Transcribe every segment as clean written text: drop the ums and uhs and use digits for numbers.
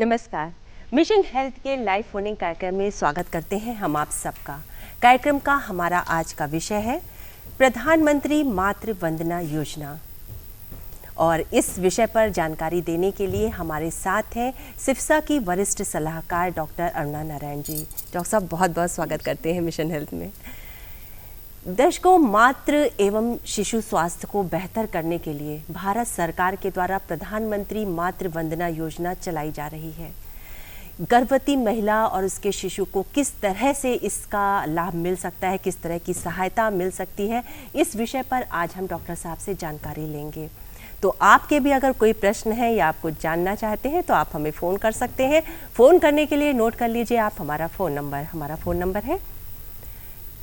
नमस्कार। Mission health के live phoning कार्यक्रम में स्वागत करते हैं हम आप सबका। कार्यक्रम का हमारा आज का विषय है प्रधानमंत्री मातृ वंदना योजना, और इस विषय पर जानकारी देने के लिए हमारे साथ हैं सिफसा की वरिष्ठ सलाहकार डॉक्टर अरुणा नारायण जी। डॉक्टर साहब, बहुत बहुत स्वागत करते हैं मिशन हेल्थ में। दर्शकों, मातृ एवं शिशु स्वास्थ्य को बेहतर करने के लिए भारत सरकार के द्वारा प्रधानमंत्री मातृ वंदना योजना चलाई जा रही है। गर्भवती महिला और उसके शिशु को किस तरह से इसका लाभ मिल सकता है, किस तरह की सहायता मिल सकती है, इस विषय पर आज हम डॉक्टर साहब से जानकारी लेंगे। तो आपके भी अगर कोई प्रश्न है या आप कुछ जानना चाहते हैं तो आप हमें फ़ोन कर सकते हैं। फ़ोन करने के लिए नोट कर लीजिए आप हमारा फ़ोन नंबर है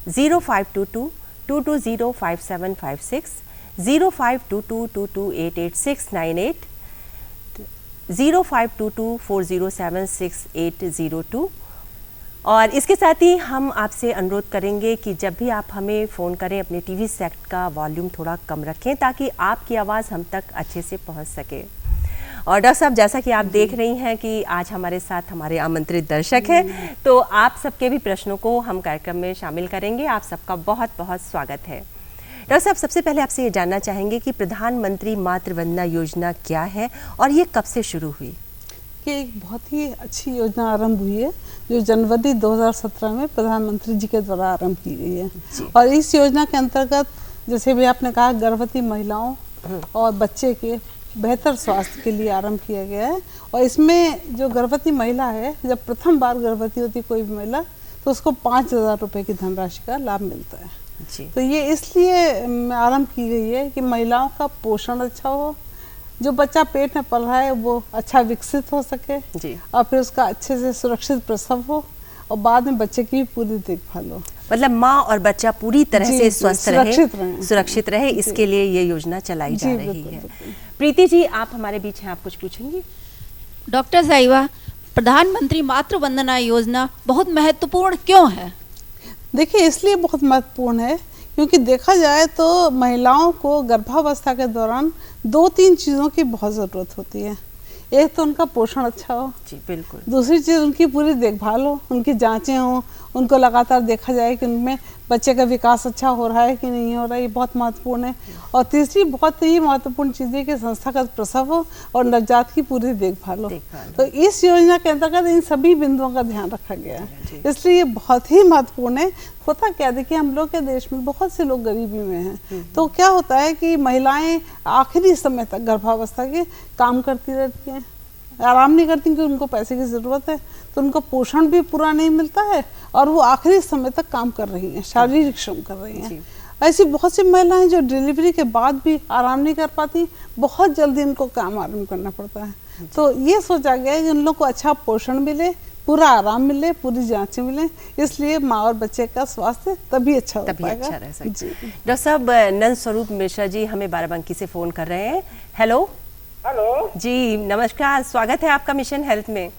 0522-220-5756, 0522-2288698, 0522-407-6802। और इसके साथ ही हम आपसे अनुरोध करेंगे कि जब भी आप हमें फ़ोन करें अपने टीवी सेट का वॉल्यूम थोड़ा कम रखें ताकि आपकी आवाज़ हम तक अच्छे से पहुंच सके। और डॉक्टर साहब, जैसा कि आप देख रही हैं कि आज हमारे साथ हमारे आमंत्रित दर्शक हैं, तो आप सबके भी प्रश्नों को हम कार्यक्रम में शामिल करेंगे। आप सबका बहुत बहुत स्वागत है। डॉक्टर साहब, सबसे पहले आपसे ये जानना चाहेंगे कि प्रधानमंत्री मातृ वंदना योजना क्या है और ये कब से शुरू हुई? ये एक बहुत ही अच्छी योजना आरंभ हुई है जो जनवरी 2017 में प्रधानमंत्री जी के द्वारा आरंभ की गई है। और इस योजना के अंतर्गत, जैसे भी आपने कहा, गर्भवती महिलाओं और बच्चे के बेहतर स्वास्थ्य के लिए आरंभ किया गया है। और इसमें जो गर्भवती महिला है, जब प्रथम बार गर्भवती होती कोई भी महिला, तो उसको 5,000 रुपये की धनराशि का लाभ मिलता है जी। तो ये इसलिए आरंभ की गई है कि महिलाओं का पोषण अच्छा हो, जो बच्चा पेट में पल रहा है वो अच्छा विकसित हो सके जी। और फिर उसका अच्छे से सुरक्षित प्रसव हो और बाद में बच्चे की भी पूरी देखभाल हो। मतलब माँ और बच्चा पूरी तरह से स्वस्थ सुरक्षित रहे, इसके लिए ये योजना चलाई जा रही है। प्रीति जी, आप हमारे बीच हैं, आप कुछ पूछेंगी? डॉक्टर साहिबा, प्रधानमंत्री मातृ वंदना योजना बहुत महत्वपूर्ण क्यों है? देखिए, इसलिए बहुत महत्वपूर्ण है क्योंकि देखा जाए तो महिलाओं को गर्भावस्था के दौरान 2-3 चीज़ों की बहुत ज़रूरत होती है। एक तो उनका पोषण अच्छा हो जी, बिल्कुल। दूसरी चीज़ उनकी पूरी देखभाल हो, उनकी जांचें हों, उनको लगातार देखा जाए कि उनमें बच्चे का विकास अच्छा हो रहा है कि नहीं हो रहा है, ये बहुत महत्वपूर्ण है। और तीसरी बहुत ही महत्वपूर्ण चीज़ है कि संस्थागत प्रसव हो और नवजात की पूरी देखभाल हो। तो इस योजना के अंतर्गत इन सभी बिंदुओं का ध्यान रखा गया है, इसलिए ये बहुत ही महत्वपूर्ण है। होता क्या, देखिए, हम लोग के देश में बहुत से लोग गरीबी में हैं, तो क्या होता है कि महिलाएं आखिरी समय तक गर्भावस्था के काम करती रहती हैं, आराम नहीं करती क्योंकि उनको पैसे की ज़रूरत है, तो उनको पोषण भी पूरा नहीं मिलता है और वो आखिरी समय तक काम कर रही हैं, शारीरिक श्रम कर रही हैं। ऐसी बहुत सी महिलाएं जो डिलीवरी के बाद भी आराम नहीं कर पाती, बहुत जल्दी उनको काम आरम्भ करना पड़ता है। तो ये सोचा गया है कि उन लोग को अच्छा पोषण मिले, पूरा आराम मिले, पूरी जांचें मिले, इसलिए माँ और बच्चे का स्वास्थ्य तभी अच्छा हो पाएगा। डॉक्टर साहब, नंद स्वरूप मिश्रा जी हमें बाराबंकी से फ़ोन कर रहे हैं। हेलो जी, नमस्कार, स्वागत है आपका मिशन हेल्थ में।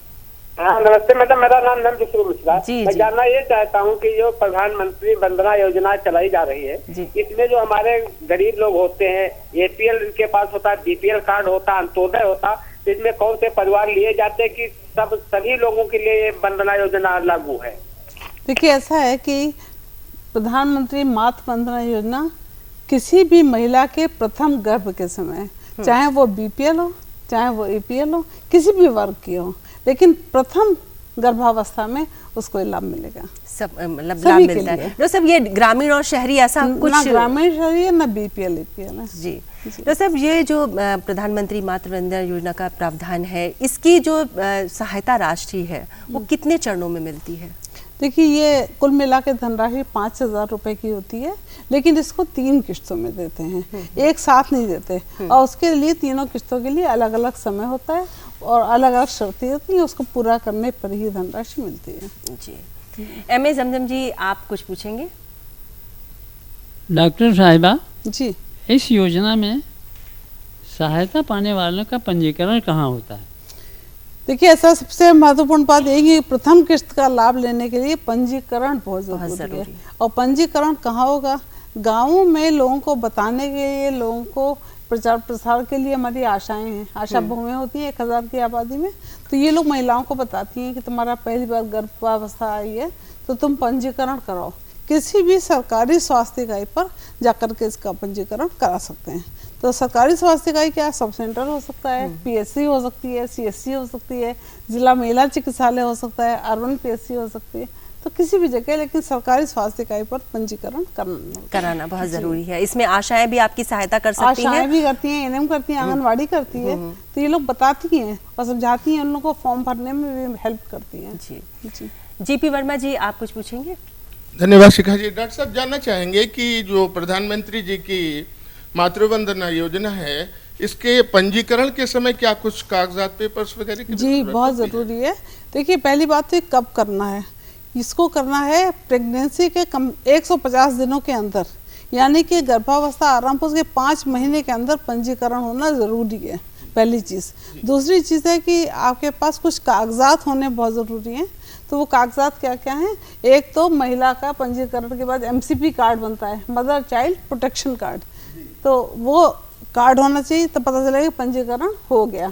हाँ, नमस्ते मैडम, मेरा नाम नंद स्वरूप मिश्रा। मैं जानना ये चाहता हूँ कि जो प्रधानमंत्री वंदना योजना चलाई जा रही है, इसमें जो हमारे गरीब लोग होते हैं, APL इनके पास होता है, BPL कार्ड होता है, अंत्योदय होता, तो इसमें कौन से परिवार लिए जाते हैं कि सभी लोगों के लिए ये वंदना योजना लागू है? देखिए, ऐसा है कि प्रधानमंत्री मातृ वंदना योजना किसी भी महिला के प्रथम गर्भ के समय, चाहे वो BPL हो चाहे वो APL हो, किसी भी वर्ग की हो, लेकिन प्रथम गर्भावस्था में उसको लाभ मिलेगा। सब मतलब लाभ मिलता है। तो सब ये ग्रामीण और शहरी ऐसा कुछ? ना ग्रामीण शहरी है, ना BPL APL है जी। तो सब ये जो प्रधानमंत्री मातृ वंदना योजना का प्रावधान है, इसकी जो सहायता राशि है वो कितने चरणों में मिलती है? देखिए, ये कुल मिला के धनराशि 5,000 रुपये की होती है, लेकिन इसको 3 किस्तों में देते हैं, एक साथ नहीं देते। और उसके लिए तीनों किस्तों के लिए अलग अलग समय होता है और अलग अलग शर्तें होती हैं, उसको पूरा करने पर ही धनराशि मिलती है जी। M.A. जमजम जी, आप कुछ पूछेंगे? डॉक्टर साहिबा जी, इस योजना में सहायता पाने वालों का पंजीकरण कहाँ होता है? देखिए, ऐसा सबसे महत्वपूर्ण बात यही है कि प्रथम किस्त का लाभ लेने के लिए पंजीकरण बहुत जरूरी है। और पंजीकरण कहाँ होगा? गाँवों में लोगों को बताने के लिए, लोगों को प्रचार प्रसार के लिए हमारी आशाएं हैं, आशा बहुएं होती हैं 1000 की आबादी में। तो ये लोग महिलाओं को बताती हैं कि तुम्हारा पहली बार गर्भावस्था आई है तो तुम पंजीकरण कराओ। किसी भी सरकारी स्वास्थ्य इकाई पर जाकर के इसका पंजीकरण करा सकते हैं। तो सरकारी स्वास्थ्य इकाई क्या है? सब सेंटर हो सकता है, पीएससी हो सकती है, सीएससी हो सकती है, जिला महिला चिकित्सालय हो सकता है, अर्बन पीएससी हो सकती है, तो किसी भी जगह, लेकिन सरकारी स्वास्थ्य इकाई पर पंजीकरण कराना बहुत जरूरी है। इसमें आशाएं भी आपकी सहायता कर सकती हैं। आशाएं भी करती हैं, एनएम करती हैं, आंगनवाड़ी करती है, तो ये लोग बताती हैं और समझाती हैं, उन लोगों को फॉर्म भरने में भी हेल्प करती हैं। जी जीपी वर्मा जी, आप कुछ पूछेंगे? धन्यवाद शिखा जी। डॉक्टर साहब, जानना चाहेंगे कि जो प्रधानमंत्री जी की मातृवंदना योजना है, इसके पंजीकरण के समय क्या कुछ कागजात पेपर्स वगैरह की जी बहुत ज़रूरी है। देखिए, पहली बात तो कब करना है, इसको करना है प्रेगनेंसी के 150 दिनों के अंदर, यानी कि गर्भावस्था आरंभ के 5 महीने के अंदर पंजीकरण होना ज़रूरी है, पहली चीज़। दूसरी चीज़ है कि आपके पास कुछ कागजात होने बहुत ज़रूरी हैं। तो वो कागजात क्या क्या हैं? एक तो महिला का पंजीकरण के बाद एमसीपी कार्ड बनता है, मदर चाइल्ड प्रोटेक्शन कार्ड, तो वो कार्ड होना चाहिए, तो पता चलेगा कि पंजीकरण हो गया।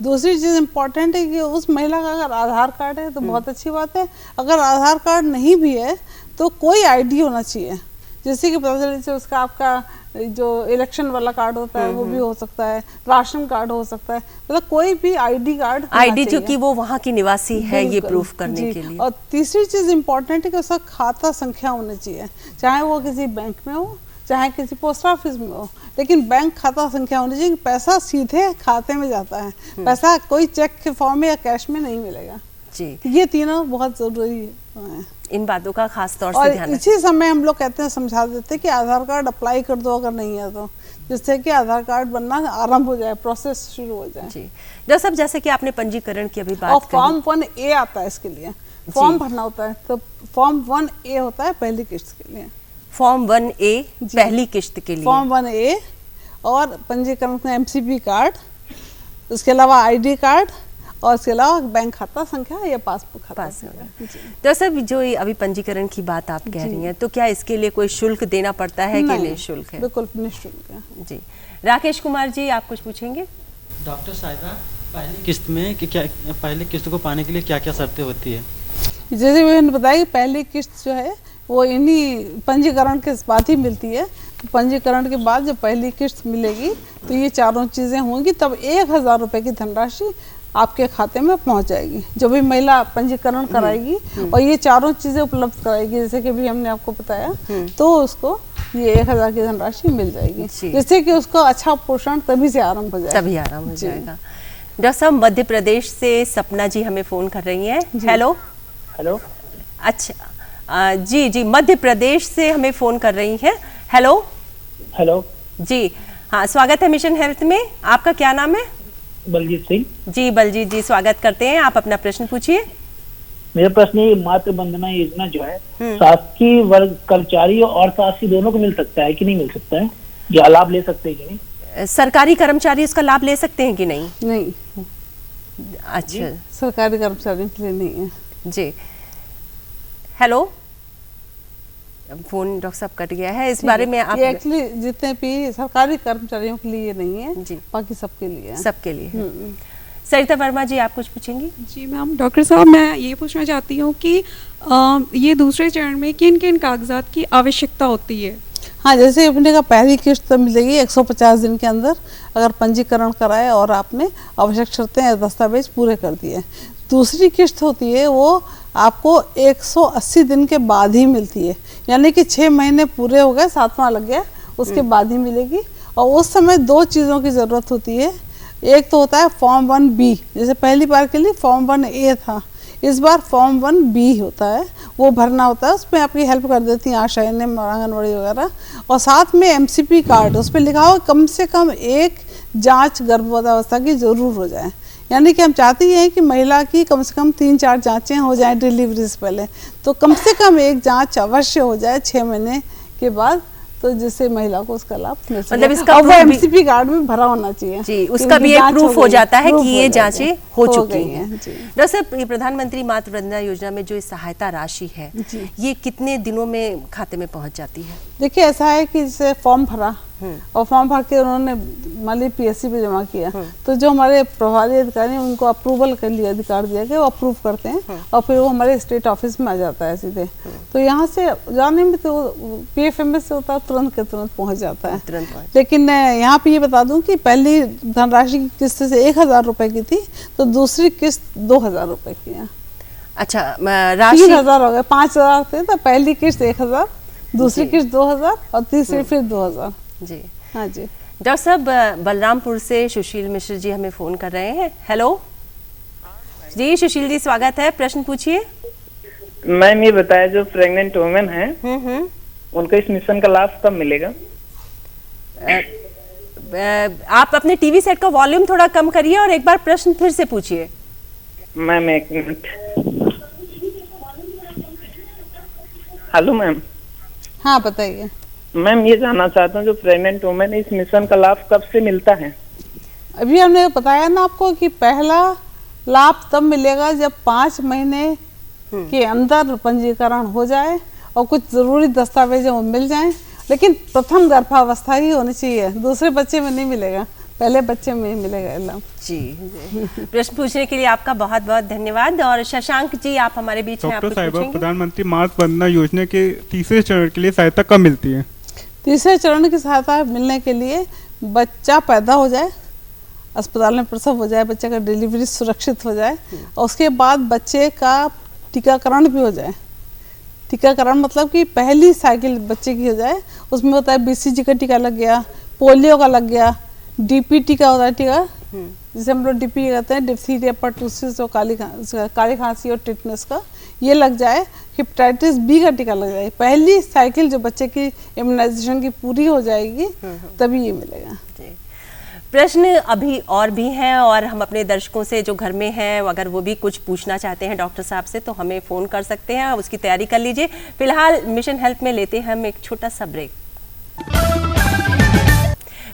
दूसरी चीज़ इम्पोर्टेंट है कि उस महिला का अगर आधार कार्ड है तो बहुत अच्छी बात है। अगर आधार कार्ड नहीं भी है तो कोई आईडी होना चाहिए, जैसे कि पता चले जैसे उसका आपका जो इलेक्शन वाला कार्ड होता है वो भी हो सकता है, राशन कार्ड हो सकता है, मतलब कोई भी आईडी कार्ड, आईडी जो कि वो वहाँ की निवासी है ये प्रूफ करने के लिए। और तीसरी चीज़ इम्पोर्टेंट है कि उसका खाता संख्या होनी चाहिए, चाहे वो किसी बैंक में हो चाहे किसी पोस्ट ऑफिस में हो, लेकिन बैंक खाता संख्या होनी चाहिए। पैसा सीधे खाते में जाता है, पैसा कोई चेक के फॉर्म में या कैश में नहीं मिलेगा जी। ये तीनों बहुत जरूरी है, इन बातों का खास तौर से ध्यान। इसी समय हम लोग कहते हैं, समझा देते हैं कि आधार कार्ड अप्लाई कर दो अगर नहीं है तो, जिससे कि आधार कार्ड बनना आरंभ हो जाए, प्रोसेस शुरू हो जाए जी। डॉक्टर साहब, जैसे कि आपने पंजीकरण की अभी बात और फॉर्म 1A आता है इसके लिए, फॉर्म भरना होता है, तो फॉर्म 1A होता है पहली किस्त के लिए। फॉर्म 1A पहली किस्त के लिए, फॉर्म 1A और पंजीकरण में एमसीपी कार्ड, उसके अलावा आईडी कार्ड और इसके अलावा बैंक खाता संख्या या पासबुक खाता। तो सर, जो अभी पंजीकरण की बात आप कह रही हैं, तो क्या इसके लिए कोई शुल्क देना पड़ता है कि निःशुल्क है? बिल्कुल निःशुल्क है जी। राकेश कुमार जी, आप कुछ पूछेंगे? डॉक्टर साहिबा, पहली किस्त में क्या, पहली किस्त को पाने के लिए क्या क्या शर्तें होती है? जैसे मैंने बताया कि पहली किस्त जो है वो इन्हीं पंजीकरण के बाद ही मिलती है। तो पंजीकरण के बाद जब पहली किस्त मिलेगी तो ये चारों चीज़ें होंगी, तब 1000 रुपये की धनराशि आपके खाते में पहुंच जाएगी, जब भी महिला पंजीकरण कराएगी और ये चारों चीज़ें उपलब्ध कराएगी, जैसे कि भी हमने आपको बताया, तो उसको ये 1000 की धनराशि मिल जाएगी, जिससे कि उसको अच्छा पोषण तभी से आरंभ हो जाएगा। तभी आरंभ हो जाएगा। डॉक्टर साहब, मध्य प्रदेश से सपना जी हमें फ़ोन कर रही हैं। हेलो हेलो, अच्छा जी, मध्य प्रदेश से हमें फ़ोन कर रही हैं। हेलो हेलो जी, हाँ, स्वागत है मिशन हेल्थ में। आपका क्या नाम है? बलजीत सिंह। जी बलजीत जी, स्वागत करते हैं। आप अपना प्रश्न पूछिए। मेरा प्रश्न ये, मातृ वंदना योजना जो है शासकीय वर्ग कर्मचारी और शासकीय दोनों को मिल सकता है कि नहीं मिल सकता है, या लाभ ले सकते हैं कि नहीं? सरकारी कर्मचारी उसका लाभ ले सकते हैं कि नहीं? नहीं। अच्छा, सरकारी कर्मचारियों के लिए नहीं है जी। हेलो, फोन डॉक्टर साहब कट गया है, इस बारे में आप? एक्चुअली जितने भी सरकारी कर्मचारियों के लिए नहीं है जी, बाकी सबके लिए है। सबके लिए। सरिता वर्मा जी, आप कुछ पूछेंगी? जी मैम, डॉक्टर साहब मैं ये पूछना चाहती हूँ कि ये दूसरे चरण में किन किन कागजात की आवश्यकता होती है? हाँ, जैसे अपने का पहली किस्त मिलेगी 150 दिन के अंदर, अगर पंजीकरण कराए और आपने आवश्यक शर्तें या दस्तावेज पूरे कर दिए। दूसरी किस्त होती है वो आपको 180 दिन के बाद ही मिलती है, यानी कि 6 महीने पूरे हो गए, 7वां लग गया, उसके बाद ही मिलेगी। और उस समय 2 चीज़ों की ज़रूरत होती है। एक तो होता है फॉर्म 1B, जैसे पहली बार के लिए फॉर्म 1A था, इस बार फॉर्म 1B होता है, वो भरना होता है। उसमें आपकी हेल्प कर देती हैं आशा, एनएम, आंगनवाड़ी वगैरह। और साथ में एमसीपी कार्ड, उस पर लिखा हो कम से कम 1 जांच गर्भावस्था की ज़रूर हो जाए, यानी कि हम चाहते हैं कि महिला की कम से कम 3-4 जांचें हो जाएं डिलीवरी से पहले, तो कम से कम 1 जांच अवश्य हो जाए 6 महीने के बाद, तो जिससे महिला को उसका लाभ मिल सके। मतलब इसका वो एमसीपी कार्ड में भरा होना चाहिए जी, उसका भी एक प्रूफ हो जाता है कि ये जांचें हो चुकी हैं। डॉक्टर साहब, ये प्रधानमंत्री मातृ वंदना योजना में जो सहायता राशि है, ये कितने दिनों में खाते में पहुंच जाती है? देखिए, ऐसा है कि जैसे फॉर्म भरा और फॉर्म भर के उन्होंने मान ली PSC पे जमा किया, तो जो हमारे प्रभारी अधिकारी हैं उनको अप्रूवल के लिए अधिकार दिया गया, वो अप्रूव करते हैं और फिर वो हमारे स्टेट ऑफिस में आ जाता है सीधे। तो यहाँ से जाने में तो PFMS से होता है, तुरंत के तुरंत पहुँच जाता है। लेकिन यहाँ पे ये बता दूँ कि पहली धनराशि की किस्त से 1,000 रुपये की थी, तो दूसरी किस्त 2,000 रुपये की है। अच्छा, राशि 3,000 हो गए, 5,000 थे, तो पहली किस्त 1,000, दूसरी किस्त 2,000 और तीसरी फिर 2,000। जी हाँ जी। डॉक्टर साहब, बलरामपुर से सुशील मिश्र जी हमें फोन कर रहे हैं। हेलो जी, सुशील जी स्वागत है, प्रश्न पूछिए। मैम ये बताया, जो प्रेग्नेंट वुमेन है उनको इस मिशन का लाभ कब मिलेगा? आप अपने टीवी सेट का वॉल्यूम थोड़ा कम करिए और एक बार प्रश्न फिर से पूछिए। मैम एक मिनट। Hello ma'am. हाँ बताइए। मैम ये जानना चाहता हूँ, जो प्रेग्नेंट वुमेन इस मिशन का लाभ कब से मिलता है? अभी हमने बताया ना आपको कि पहला लाभ तब मिलेगा जब 5 महीने के अंदर पंजीकरण हो जाए और कुछ जरूरी दस्तावेज वो मिल जाएं, लेकिन प्रथम गर्भावस्था ही होनी चाहिए, दूसरे बच्चे में नहीं मिलेगा, पहले बच्चे में ही मिलेगा लाभ। जी, प्रश्न पूछने के लिए आपका बहुत बहुत धन्यवाद। और शशांक जी, आप हमारे बीच हैं, आप कुछ पूछेंगे? प्रधानमंत्री मातृ वंदना योजना के तीसरे चरण के लिए सहायता कब मिलती है? तीसरे चरण की सहायता मिलने के लिए बच्चा पैदा हो जाए, अस्पताल में प्रसव हो जाए, बच्चे का डिलीवरी सुरक्षित हो जाए और उसके बाद बच्चे का टीकाकरण भी हो जाए। टीकाकरण मतलब कि पहली साइकिल बच्चे की हो जाए, उसमें होता है BCG का टीका लग गया, पोलियो का लग गया, DPT का होता है टीका, जिसे हम लोग DPT कहते हैं, डिप्थीरिया, पर्टूसिस और काली खांसी और टिटनेस का, ये लग जाए। हेपेटाइटिस B का टीका लग जाए। पहली साइकिल जो बच्चे की इम्यूनाइजेशन की पूरी हो जाएगी तभी ये मिलेगा। प्रश्न अभी और भी हैं और हम अपने दर्शकों से जो घर में हैं, अगर वो भी कुछ पूछना चाहते हैं डॉक्टर साहब से, तो हमें फ़ोन कर सकते हैं, उसकी तैयारी कर लीजिए। फिलहाल मिशन हेल्थ में लेते हैं हम एक छोटा सा ब्रेक।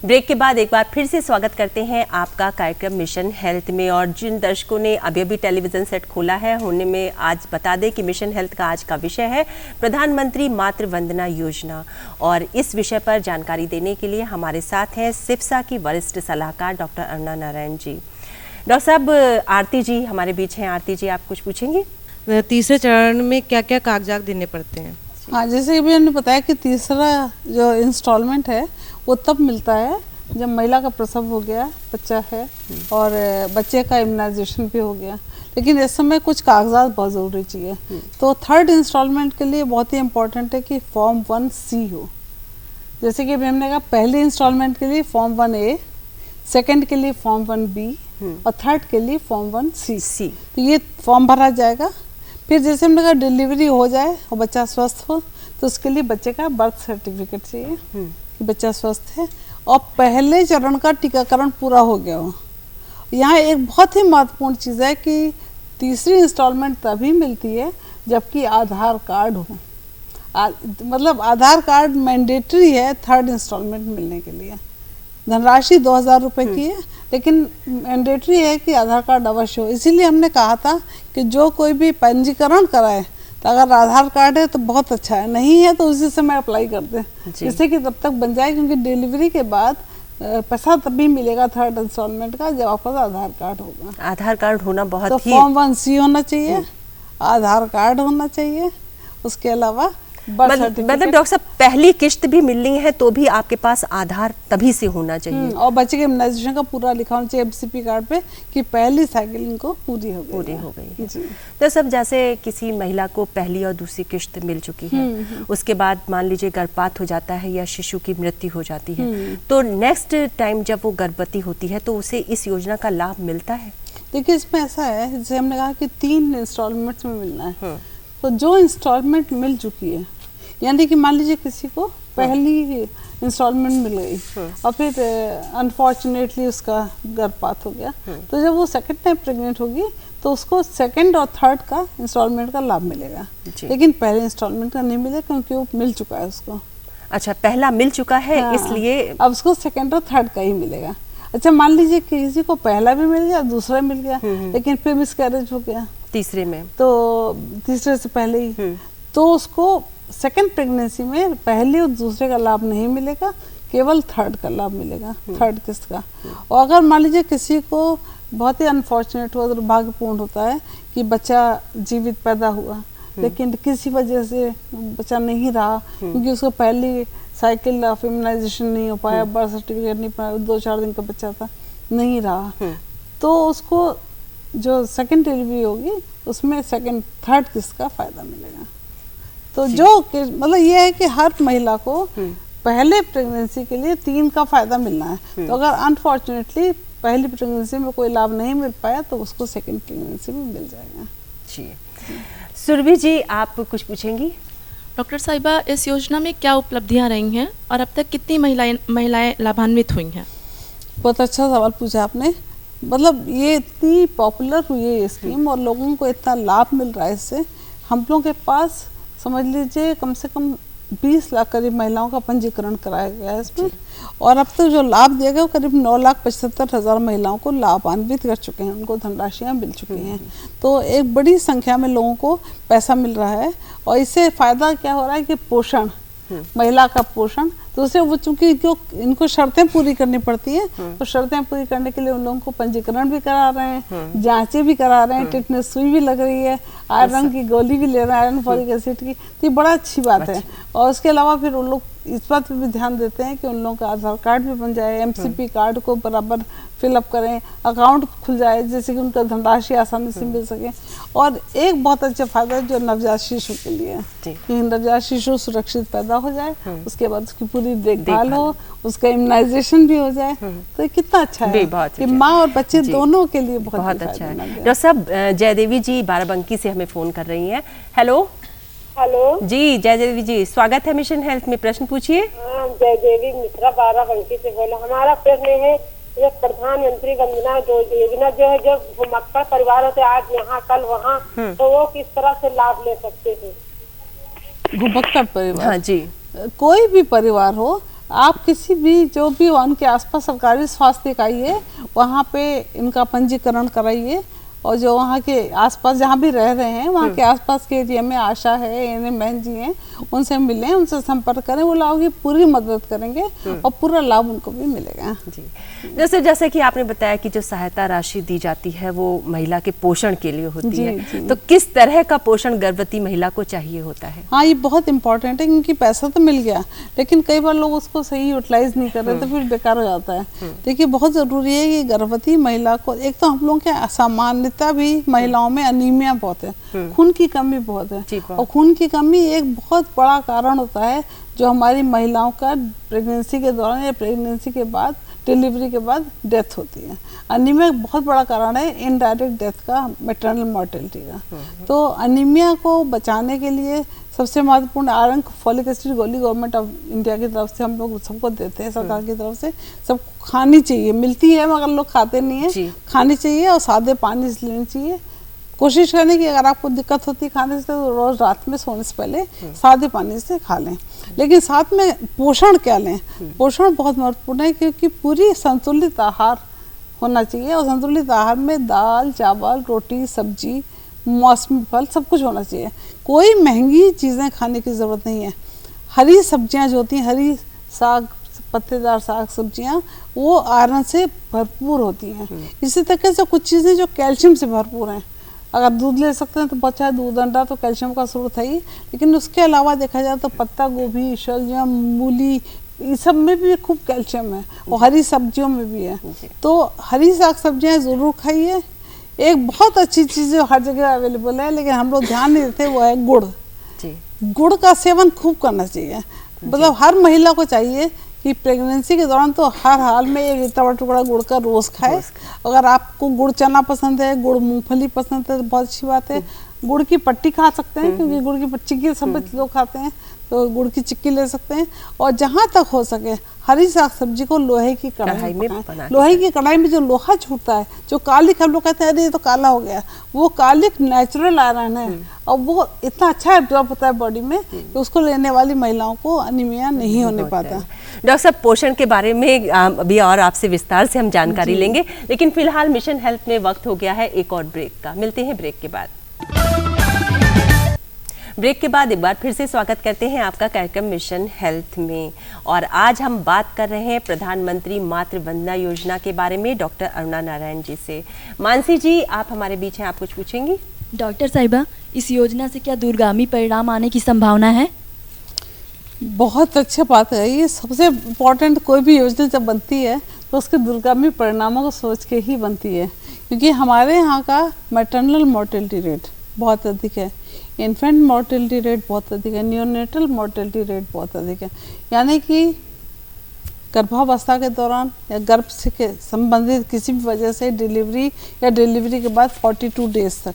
ब्रेक के बाद एक बार फिर से स्वागत करते हैं आपका कार्यक्रम मिशन हेल्थ में। और जिन दर्शकों ने अभी अभी टेलीविज़न सेट खोला है, उन्हें में आज बता दें कि मिशन हेल्थ का आज का विषय है प्रधानमंत्री मातृ वंदना योजना। और इस विषय पर जानकारी देने के लिए हमारे साथ हैं सिफ्सा की वरिष्ठ सलाहकार डॉक्टर अरुणा नारायण जी। डॉक्टर साहब, आरती जी हमारे बीच हैं। आरती जी, आप कुछ पूछेंगी? तीसरे चरण में क्या क्या कागजात देने पड़ते हैं? हाँ, जैसे अभी हमने बताया कि तीसरा जो इंस्टॉलमेंट है वो तब मिलता है जब महिला का प्रसव हो गया, बच्चा है और बच्चे का इम्यूनाइजेशन भी हो गया। लेकिन इस समय कुछ कागजात बहुत ज़रूरी चाहिए, तो थर्ड इंस्टॉलमेंट के लिए बहुत ही इम्पोर्टेंट है कि फॉर्म 1C हो। जैसे कि अभी हमने कहा, पहले इंस्टॉलमेंट के लिए फॉर्म 1A, सेकंड के लिए फॉर्म 1B और थर्ड के लिए फॉर्म 1C। तो ये फॉर्म भरा जाएगा। फिर जैसे हमने कहा डिलीवरी हो जाए और बच्चा स्वस्थ हो, तो उसके लिए बच्चे का बर्थ सर्टिफिकेट चाहिए कि बच्चा स्वस्थ है और पहले चरण का टीकाकरण पूरा हो गया हो। यहाँ एक बहुत ही महत्वपूर्ण चीज़ है कि तीसरी इंस्टॉलमेंट तभी मिलती है जबकि आधार कार्ड हो। मतलब आधार कार्ड मैंडेटरी है थर्ड इंस्टॉलमेंट मिलने के लिए। धनराशि 2,000 रुपये की है, लेकिन मैंडेटरी है कि आधार कार्ड अवश्य हो। इसीलिए हमने कहा था कि जो कोई भी पंजीकरण कराए, तो अगर आधार कार्ड है तो बहुत अच्छा है, नहीं है तो उसी समय अप्लाई कर दें, जिससे कि तब तक बन जाए, क्योंकि डिलीवरी के बाद पैसा तभी मिलेगा थर्ड इंस्टॉलमेंट का जब आपका आधार कार्ड होगा। आधार कार्ड होना बहुत तो फॉर्म 1C होना चाहिए, आधार कार्ड होना चाहिए, उसके अलावा मतलब डॉक्टर साहब, पहली किश्त भी मिलनी है तो भी आपके पास आधार तभी से होना चाहिए और बच्चे के इम्यूनाइजेशन का पूरा लिखा होना चाहिए MCP कार्ड पे कि पहली साइकिल इनको पूरी हो गई है। तो सब जैसे किसी महिला को पहली और दूसरी किश्त मिल चुकी है, उसके बाद मान लीजिए गर्भपात हो जाता है या शिशु की मृत्यु हो जाती है, तो नेक्स्ट टाइम जब वो गर्भवती होती है तो उसे इस योजना का लाभ मिलता है? देखिए, इसमें ऐसा है, जैसे हमने कहा कि 3 इंस्टॉलमेंट्स में मिलना है। तो जो इंस्टॉलमेंट मिल चुकी है, यानी कि मान लीजिए किसी को पहली इंस्टॉलमेंट मिल गई और फिर अनफॉर्चुनेटली उसका गर्भपात हो गया, तो जब वो सेकंड टाइम प्रेग्नेंट होगी तो उसको सेकंड और थर्ड का इंस्टॉलमेंट का लाभ मिलेगा, लेकिन पहले इंस्टॉलमेंट का नहीं मिलेगा क्योंकि वो मिल चुका है उसको। अच्छा, पहला मिल चुका है, इसलिए अब उसको सेकंड और थर्ड का ही मिलेगा। अच्छा, मान लीजिए किसी को पहला भी मिल गया, दूसरा मिल गया, लेकिन फिर मिसकैरेज हो गया तीसरे में, तो तीसरे से पहले ही, तो उसको सेकेंड प्रेगनेंसी में पहले और दूसरे का लाभ नहीं मिलेगा, केवल थर्ड का लाभ मिलेगा, थर्ड किस्त का। और अगर मान लीजिए किसी को बहुत ही अनफॉर्चुनेट हुआ, दुर्भाग्यपूर्ण होता है कि बच्चा जीवित पैदा हुआ लेकिन किसी वजह से बच्चा नहीं रहा, क्योंकि उसको पहली साइकिल ऑफ इम्यूनाइजेशन नहीं हो पाया, बर्थ सर्टिफिकेट नहीं पाया, 2-4 दिन का बच्चा था, नहीं रहा, तो उसको जो सेकंड डिलीवरी होगी उसमें सेकंड थर्ड किस्त का फायदा मिलेगा। तो जो मतलब ये है कि हर महिला को पहले प्रेगनेंसी के लिए 3 का फायदा मिलना है। तो अगर अनफॉर्चुनेटली पहली प्रेगनेंसी में कोई लाभ नहीं मिल पाया तो उसको सेकंड प्रेगनेंसी में मिल जाएगा। जी, सुरभि जी आप कुछ पूछेंगी? डॉक्टर साहिबा, इस योजना में क्या उपलब्धियां रही हैं और अब तक कितनी महिलाएं लाभान्वित हुई हैं? बहुत अच्छा सवाल पूछा आपने। मतलब ये इतनी पॉपुलर हुई है ये स्कीम और लोगों को इतना लाभ मिल रहा है इससे। हम लोगों के पास समझ लीजिए कम से कम 20 लाख करीब महिलाओं का पंजीकरण कराया गया है इसमें, और अब तक जो लाभ दिया गया वो करीब 9,75,000 महिलाओं को लाभान्वित कर चुके हैं, उनको धनराशियाँ मिल चुकी हैं। तो एक बड़ी संख्या में लोगों को पैसा मिल रहा है और इससे फ़ायदा क्या हो रहा है कि पोषण, महिला का पोषण, दूसरे वो चूंकि इनको शर्तें पूरी करनी पड़ती हैं, तो शर्तें पूरी करने के लिए उन लोगों को पंजीकरण भी करा रहे हैं, जांचें भी करा रहे हैं, टिटनेस सुई भी लग रही है, आयरन की गोली भी ले रहे हैं, आयरन फॉलिक एसिड की, तो ये बड़ा अच्छी बात है। और उसके अलावा फिर उन लोग इस बात पे भी ध्यान देते हैं कि उन लोगों का आधार कार्ड भी बन जाए, एमसीपी कार्ड को बराबर फिलअप करें, अकाउंट खुल जाए जिससे कि उनका धनराशि आसानी से मिल सके। और एक बहुत अच्छा फायदा जो नवजात शिशु के लिए है कि नवजात शिशु सुरक्षित पैदा हो जाए, उसके बाद उसकी पूरी देखभाल हो, उसका इम्यूनाइजेशन भी हो जाए, तो ये कितना अच्छा है कि माँ और बच्चे दोनों के लिए बहुत अच्छा है। डॉक्टर साहब, जयदेवी जी बाराबंकी से हमें फोन कर रही हैं। हेलो जी, जयदेवी जी स्वागत है मिशन हेल्थ में, प्रश्न पूछिए। जयदेवी मिश्रा बाराबंकी से बोले। हमारा प्रश्न है ये प्रधानमंत्री वंदना योजना जो है, जो भूमक्कड़ परिवार होते आज यहाँ कल वहाँ, तो वो किस तरह से लाभ ले सकते हैं? भूमक्कड़ परिवार? हाँ जी, कोई भी परिवार हो, आप किसी भी जो भी उनके आसपास सरकारी स्वास्थ्य इकाई है वहाँ पे इनका पंजीकरण कराइए, और जो वहाँ के आसपास जहाँ भी रह रहे हैं वहाँ के आसपास के एरिया में आशा है, एनएम बहन जी हैं, उनसे मिलें, उनसे संपर्क करें, वो लोग पूरी मदद करेंगे और पूरा लाभ उनको भी मिलेगा। जी, जैसे कि आपने बताया कि जो सहायता राशि दी जाती है वो महिला के पोषण के लिए होती है, तो किस तरह का पोषण गर्भवती महिला को चाहिए होता है? हाँ, ये बहुत इंपॉर्टेंट है, क्योंकि पैसा तो मिल गया लेकिन कई बार लोग उसको सही यूटिलाइज नहीं कर रहे तो फिर बेकार हो जाता है। देखिए, बहुत ज़रूरी है कि गर्भवती महिला को, एक तो हम लोगों के सामान्यता भी महिलाओं में अनीमिया बहुत है, खून की कमी बहुत है, और खून की कमी एक बहुत बड़ा कारण होता है जो हमारी महिलाओं का प्रेगनेंसी के दौरान या प्रेगनेंसी के बाद, डिलीवरी के बाद डेथ होती है। अनीमिया बहुत बड़ा कारण है इनडायरेक्ट डेथ का, मैटरनल मॉर्टेलिटी का। तो अनीमिया को बचाने के लिए सबसे महत्वपूर्ण आयरन फॉलिक एसिड गोली गवर्नमेंट ऑफ इंडिया की तरफ से हम लोग सबको देते हैं, सरकार की तरफ से सबको खानी चाहिए, मिलती है मगर लोग खाते नहीं है, खानी चाहिए और सादे पानी से लेनी चाहिए। कोशिश करें कि अगर आपको दिक्कत होती है खाने से तो रोज रात में सोने से पहले सादे पानी से खा लें। लेकिन साथ में पोषण क्या लें? पोषण बहुत महत्वपूर्ण है, क्योंकि पूरी संतुलित आहार होना चाहिए, और संतुलित आहार में दाल, चावल, रोटी, सब्जी, मौसमी फल सब कुछ होना चाहिए। कोई महंगी चीज़ें खाने की ज़रूरत नहीं है। हरी सब्जियां जो होती हैं, हरी साग, पत्तेदार साग सब्जियां, वो आयरन से भरपूर होती हैं। इसी तरीके से कुछ चीज़ें जो कैल्शियम से भरपूर हैं, अगर दूध ले सकते हैं तो बहुत अच्छा है, दूध अंडा तो कैल्शियम का स्रोत है ही, लेकिन उसके अलावा देखा जाए तो पत्ता गोभी, शलजम, मूली, इस सब में भी खूब कैल्शियम है, और हरी सब्जियों में भी है। तो हरी साग सब्जियां ज़रूर खाइए। एक बहुत अच्छी चीज़ जो हर जगह अवेलेबल है लेकिन हम लोग ध्यान नहीं देते, वो है गुड़। गुड़ का सेवन खूब करना चाहिए, मतलब हर महिला को चाहिए कि प्रेगनेंसी के दौरान तो हर हाल में एक इतना बड़ा टुकड़ा गुड़ का रोज़ खाए। अगर आपको गुड़ चना पसंद है, गुड़ मूंगफली पसंद है तो बहुत अच्छी बात है। गुड़ की पट्टी खा सकते हैं, क्योंकि गुड़ की चिक्की सब लोग खाते हैं, तो गुड़ की चिक्की ले सकते हैं। और जहाँ तक हो सके हरी साग सब्जी को लोहे की कढ़ाई में बनाएं। लोहे की कढ़ाई में जो लोहा छूटता है, जो कालिक हम लोग कहते हैं अरे ये तो काला हो गया, वो कालिक नेचुरल आयरन है और वो इतना अच्छा एब्जॉर्ब होता है बॉडी में कि उसको लेने वाली महिलाओं को अनीमिया नहीं होने पाता। डॉक्टर साहब, पोषण के बारे में अभी और आपसे विस्तार से हम जानकारी लेंगे, लेकिन फिलहाल मिशन हेल्थ में वक्त हो गया है एक और ब्रेक का। मिलते हैं ब्रेक के बाद। ब्रेक के बाद एक बार फिर से स्वागत करते हैं आपका कार्यक्रम मिशन हेल्थ में। और आज हम बात कर रहे हैं प्रधानमंत्री मातृ वंदना योजना के बारे में डॉक्टर अरुणा नारायण जी से। मानसी जी, आप हमारे बीच हैं, आप कुछ पूछेंगी? डॉक्टर साहिबा, इस योजना से क्या दूरगामी परिणाम आने की संभावना है? बहुत अच्छी बात है। ये सबसे इम्पोर्टेंट, कोई भी योजना जब बनती है तो उसके दूरगामी परिणामों को सोच के ही बनती है, क्योंकि हमारे यहाँ का मैटरनल मोर्टेलिटी रेट बहुत अधिक है, इन्फेंट मोर्टेलिटी रेट बहुत अधिक है, नियोनेटल मोर्टेलिटी रेट बहुत अधिक है। यानी कि गर्भावस्था के दौरान या गर्भ से के संबंधित किसी भी वजह से डिलीवरी या डिलीवरी के बाद 42 डेज तक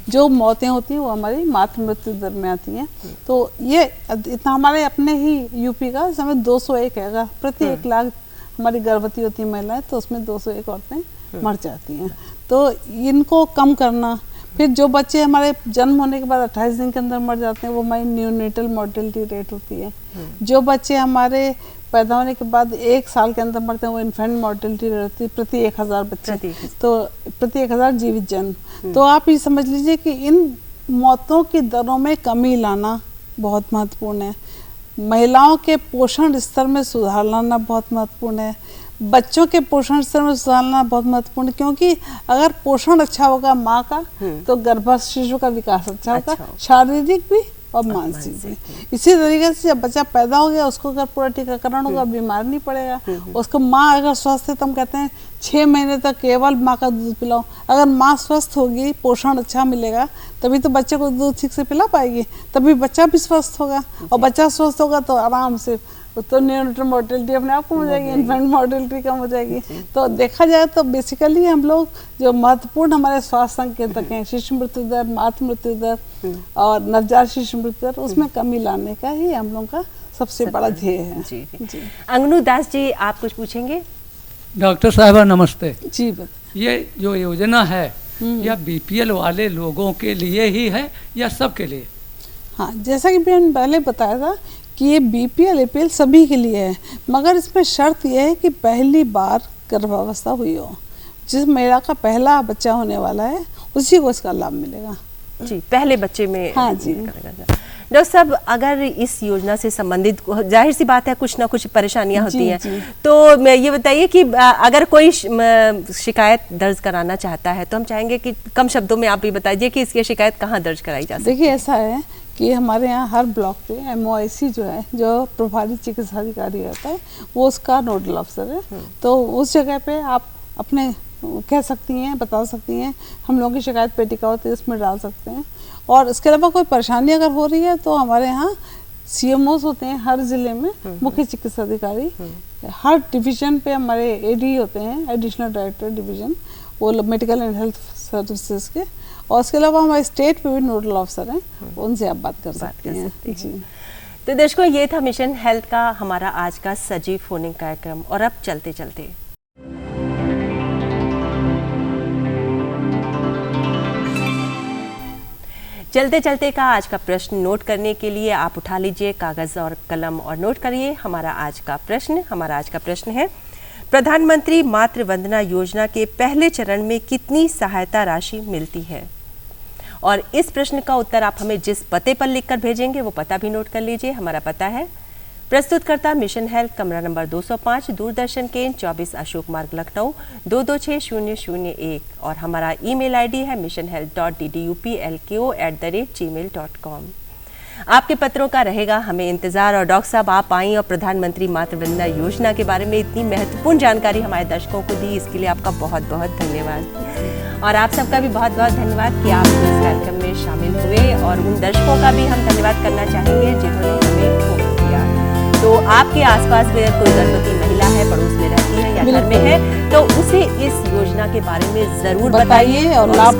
जो मौतें होती हैं वो हमारी मातृ मृत्यु दर में आती हैं। तो ये इतना हमारे अपने ही यूपी का समय 201 है, प्रति 1 लाख हमारी गर्भवती होती हैं महिलाएं, तो उसमें 201 औरतें मर जाती हैं। तो इनको कम करना, फिर जो बच्चे हमारे जन्म होने के बाद 28 दिन के अंदर मर जाते हैं वो हमारी नियोनेटल मोर्टेलिटी रेट होती है। जो बच्चे हमारे पैदा होने के बाद 1 साल के अंदर मरते हैं वो इन्फेंट मोर्टेलिटी रेट होती है प्रति 1000 बच्चे, तो प्रति 1000 जीवित जन्म। तो आप ये समझ लीजिए कि इन मौतों की दरों में कमी लाना बहुत महत्वपूर्ण है। महिलाओं के पोषण स्तर में सुधार लाना बहुत महत्वपूर्ण है। बच्चों के पोषण स्तर में सुधार लाना बहुत महत्वपूर्ण है, क्योंकि अगर पोषण अच्छा होगा माँ का तो गर्भस्थ शिशु का विकास अच्छा होगा, शारीरिक भी और मानसिक भी। इसी तरीके से जब बच्चा पैदा हो गया उसको अगर पूरा टीकाकरण होगा, बीमार नहीं पड़ेगा। उसको माँ अगर स्वस्थ है तो हम कहते हैं 6 महीने तक केवल माँ का दूध पिलाओ। अगर माँ स्वस्थ होगी, पोषण अच्छा मिलेगा, तभी तो बच्चे को दूध ठीक से पिला पाएगी, तभी बच्चा भी स्वस्थ होगा। और बच्चा स्वस्थ होगा तो आराम से तो नियोनेटल मोर्टेलिटी अपने आप कम हो जाएगी, इन्फेंट मोर्टेलिटी कम हो जाएगी। तो देखा जाए तो बेसिकली हम लोग जो महत्वपूर्ण हमारे स्वास्थ्य संकेतक हैं, शिशु मृत्यु दर, मातृ मृत्यु दर और नवजात शिशु मृत्यु दर, उसमें कमी लाने का ही हम लोग का सबसे बड़ा ध्येय है। जी। अंगनू दास जी, आप कुछ पूछेंगे? डॉक्टर साहबा नमस्ते जी। ये जो योजना है यह बीपीएल वाले लोगों के लिए ही है या सबके लिए? हाँ, जैसा कि मैंने पहले बताया था कि ये बीपीएल एपीएल सभी के लिए है, मगर इसमें शर्त यह है कि पहली बार गर्भावस्था हुई हो। जिस महिला का पहला बच्चा होने वाला है उसी को इसका लाभ मिलेगा। जी, पहले बच्चे में। हाँ जी। डॉक्टर साहब, अगर इस योजना से संबंधित जाहिर सी बात है कुछ ना कुछ परेशानियां होती हैं, तो मैं ये बताइए कि अगर कोई शिकायत दर्ज कराना चाहता है तो हम चाहेंगे कि कम शब्दों में आप भी बताइए कि इसकी शिकायत कहाँ दर्ज कराई जा सकती है? देखिए, ऐसा है कि हमारे यहाँ हर ब्लॉक पे MOIC जो है, जो प्रभारी चिकित्सा अधिकारी रहता है, वो उसका नोडल अफसर है। तो उस जगह पे आप अपने कह सकती हैं, बता सकती हैं, हम लोगों की शिकायत पेटिका होती है उसमें डाल सकते हैं। और इसके अलावा कोई परेशानी अगर हो रही है तो हमारे यहाँ CMOs होते हैं हर जिले में, मुख्य चिकित्सा अधिकारी। हर डिवीजन पे हमारे AD होते हैं, एडिशनल डायरेक्टर डिवीजन, वो मेडिकल एंड हेल्थ सर्विसेज के। और उसके अलावा हमारे स्टेट पे भी नोडल ऑफिसर हैं, उनसे आप बात कर सकते हैं। जी। तो दर्शकों, ये था मिशन हेल्थ का हमारा आज का सजीव फोनिंग कार्यक्रम। और अब चलते चलते का आज का प्रश्न नोट करने के लिए आप उठा लीजिए कागज और कलम और नोट करिए हमारा आज का प्रश्न है, प्रधानमंत्री मातृ वंदना योजना के पहले चरण में कितनी सहायता राशि मिलती है? और इस प्रश्न का उत्तर आप हमें जिस पते पर लिखकर भेजेंगे वो पता भी नोट कर लीजिए। हमारा पता है प्रस्तुतकर्ता मिशन हेल्थ, कमरा नंबर 205, दूरदर्शन केंद्र 24 अशोक मार्ग, लखनऊ 226001। और हमारा ईमेल आईडी है missionhealth.ddupLko@gmail.com। आपके पत्रों का रहेगा हमें इंतजार। और डॉक्टर साहब, आप आई और प्रधानमंत्री मातृ वंदना योजना के बारे में इतनी महत्वपूर्ण जानकारी हमारे दर्शकों को दी, इसके लिए आपका बहुत बहुत धन्यवाद। और आप सबका भी बहुत बहुत धन्यवाद कि आप इस कार्यक्रम में शामिल हुए। और उन दर्शकों का भी हम धन्यवाद करना चाहेंगे जिन्होंने हमें फोन किया। तो आपके आसपास में कोई गर्भवती महिला है, पड़ोस में रहती है या घर में है, तो उसे इस योजना के बारे में जरूर बताइए और लाभ